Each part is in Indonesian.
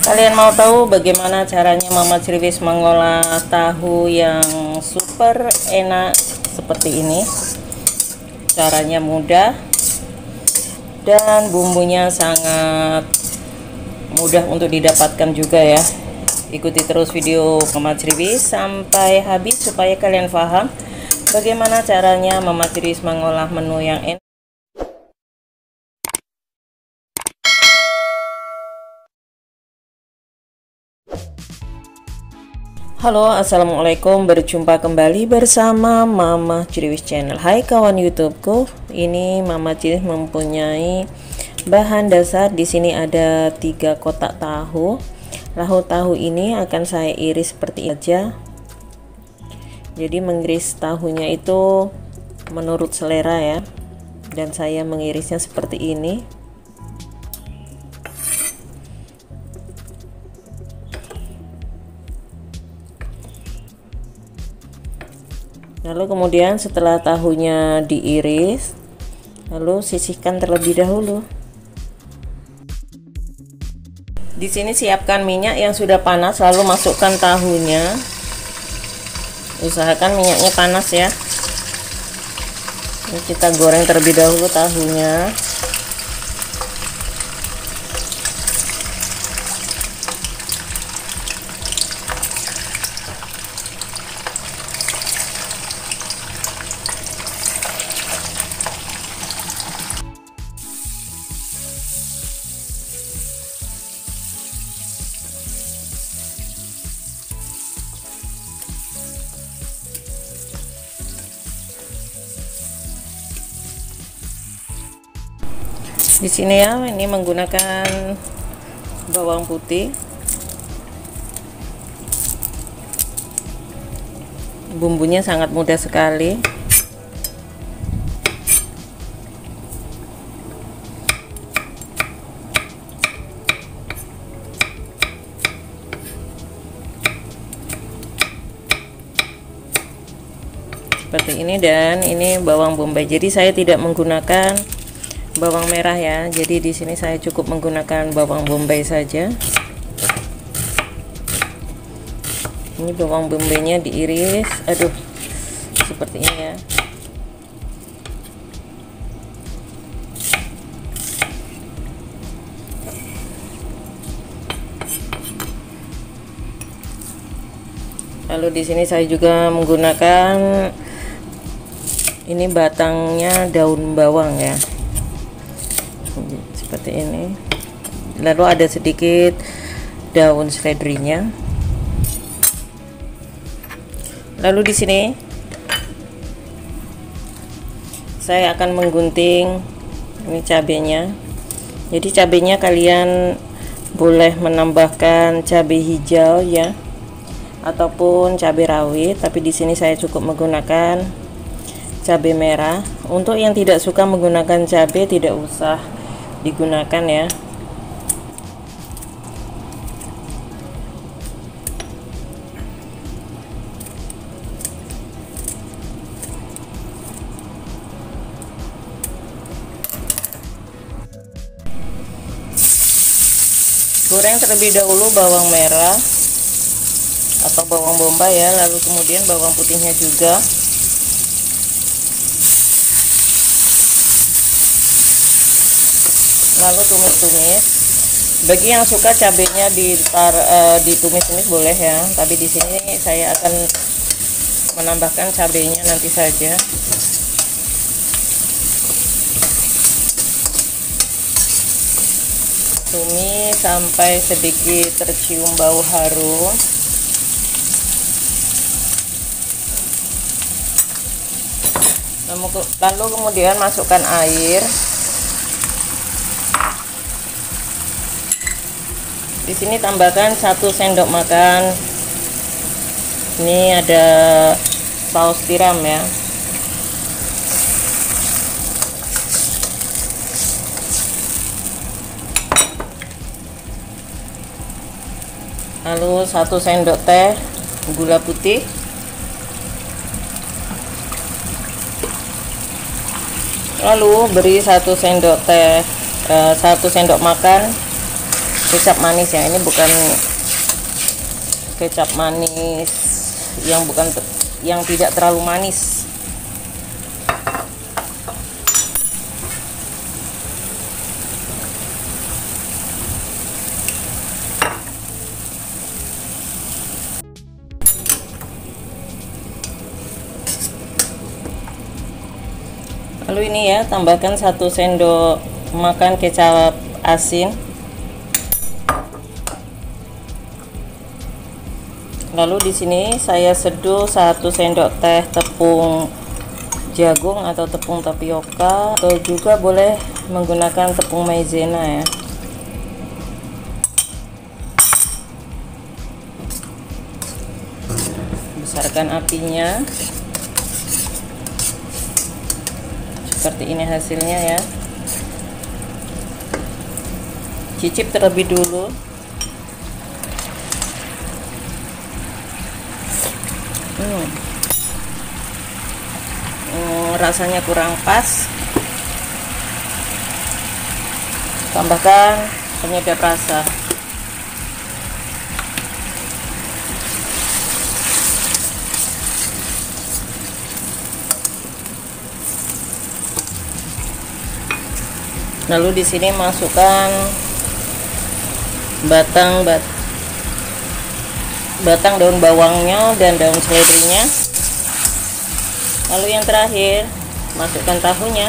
Kalian mau tahu bagaimana caranya Mama Criwis mengolah tahu yang super enak seperti ini? Caranya mudah dan bumbunya sangat mudah untuk didapatkan juga ya. Ikuti terus video Mama Criwis sampai habis supaya kalian paham bagaimana caranya Mama Criwis mengolah menu yang enak. Halo, assalamualaikum, berjumpa kembali bersama Mama Criwis channel. Hai kawan YouTubeku, ini Mama Criwis mempunyai bahan dasar. Di sini ada 3 kotak tahu. Lalu tahu ini akan saya iris seperti aja. Jadi mengiris tahunya itu menurut selera ya. Dan saya mengirisnya seperti ini. Lalu kemudian setelah tahunya diiris, lalu sisihkan terlebih dahulu. Di sini siapkan minyak yang sudah panas, lalu masukkan tahunya. Usahakan minyaknya panas ya. Ini kita goreng terlebih dahulu tahunya. Di sini ya, ini menggunakan bawang putih. Bumbunya sangat mudah sekali. Seperti ini, dan ini bawang bombay. Jadi saya tidak menggunakan bawang merah ya, jadi di sini saya cukup menggunakan bawang bombay saja. Ini bawang bombaynya diiris, aduh, seperti ini ya. Lalu di sini saya juga menggunakan ini batangnya daun bawang ya. Seperti ini. Lalu ada sedikit daun seledrinya. Lalu di sini saya akan menggunting ini cabenya. Jadi cabenya kalian boleh menambahkan cabai hijau ya, ataupun cabai rawit, tapi di sini saya cukup menggunakan cabai merah. Untuk yang tidak suka menggunakan cabai tidak usah digunakan ya. Goreng terlebih dahulu bawang merah atau bawang bombay ya, lalu kemudian bawang putihnya juga. Lalu tumis-tumis. Bagi yang suka cabenya ditumis-tumis boleh ya, tapi di sini saya akan menambahkan cabenya nanti saja. Tumis sampai sedikit tercium bau harum. Lalu kemudian masukkan air. Di sini tambahkan 1 sendok makan. Ini ada saus tiram ya. Lalu 1 sendok teh gula putih. Lalu beri 1 sendok makan kecap manis ya, ini bukan kecap manis yang tidak terlalu manis. Lalu ini ya, tambahkan 1 sendok makan kecap asin. Lalu di sini saya seduh 1 sendok teh tepung jagung atau tepung tapioka, atau juga boleh menggunakan tepung maizena ya. Besarkan apinya. Seperti ini hasilnya ya. Cicip terlebih dulu. Rasanya kurang pas. Tambahkan penyedap rasa. Lalu di sini masukkan batang daun bawangnya dan daun seledrinya. Lalu yang terakhir, masukkan tahunya.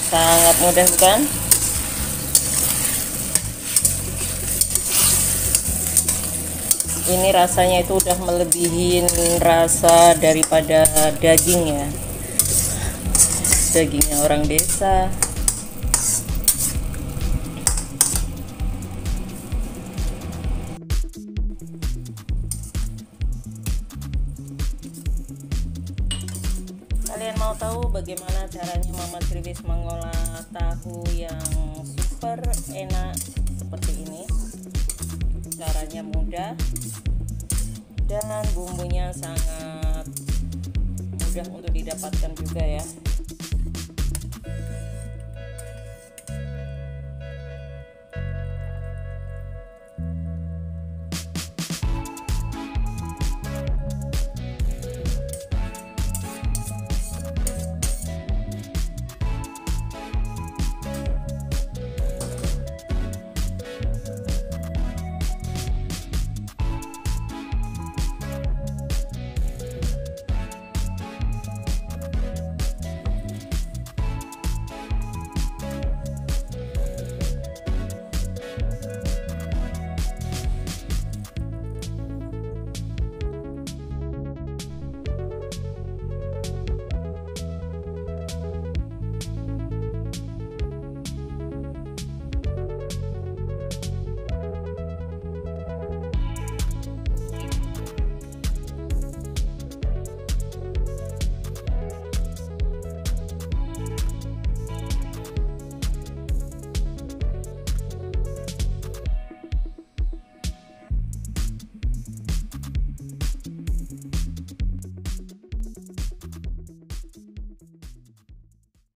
Sangat mudah bukan? Ini rasanya itu udah melebihin rasa daripada daging ya. Dagingnya orang desa. Kalian mau tahu bagaimana caranya Mama Sriwis mengolah tahu yang super enak seperti ini? Caranya mudah dan bumbunya sangat mudah untuk didapatkan juga ya.